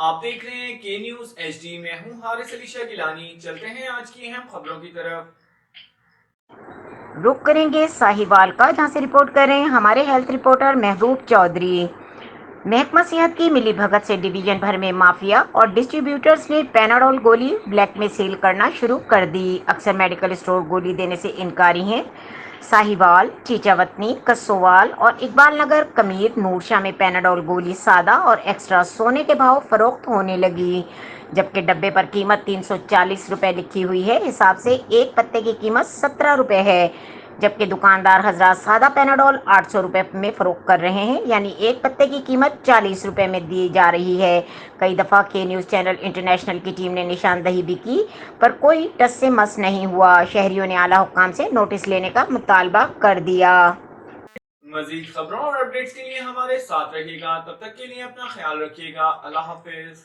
آپ دیکھ رہے ہیں کے نیوز ایچ ڈی، میں ہوں حارث علی شاہ گیلانی۔ چلتے ہیں آج کی اہم خبروں کی طرف۔ رخ کریں گے ساہیوال کا، جہاں سے رپورٹ کر رہے ہیں ہمارے ہیلتھ رپورٹر محبوب چودھری۔ محکمہ صحت کی ملی بھگت سے ڈویژن بھر میں مافیا اور ڈسٹریبیوٹرز نے پیناڈول گولی بلیک میں سیل کرنا شروع کر دی۔ اکثر میڈیکل اسٹور گولی دینے سے انکاری ہیں۔ ساہیوال، چیچاوتنی، کسووال اور اقبال نگر کمیر نورشاہ میں پیناڈول گولی سادہ اور ایکسٹرا سونے کے بھاؤ فروخت ہونے لگی، جبکہ ڈبے پر قیمت 340 روپے لکھی ہوئی ہے۔ حساب سے ایک پتے کی قیمت 17 روپے ہے، جبکہ دکاندار حضرات سادہ پیناڈول 800 روپے میں فروخت کر رہے ہیں، یعنی ایک پتے کی قیمت 40 روپے میں دی جا رہی ہے۔ کئی دفعہ کے نیوز چینل انٹرنیشنل کی ٹیم نے نشاندہی بھی کی، پر کوئی ٹس سے مس نہیں ہوا۔ شہریوں نے اعلیٰ حکام سے نوٹس لینے کا مطالبہ کر دیا۔ مزید خبروں اور اپڈیٹس کے لیے ہمارے ساتھ رہیے گا، تب تک کے لیے اپنا خیال رکھیے گا۔ اللہ حافظ۔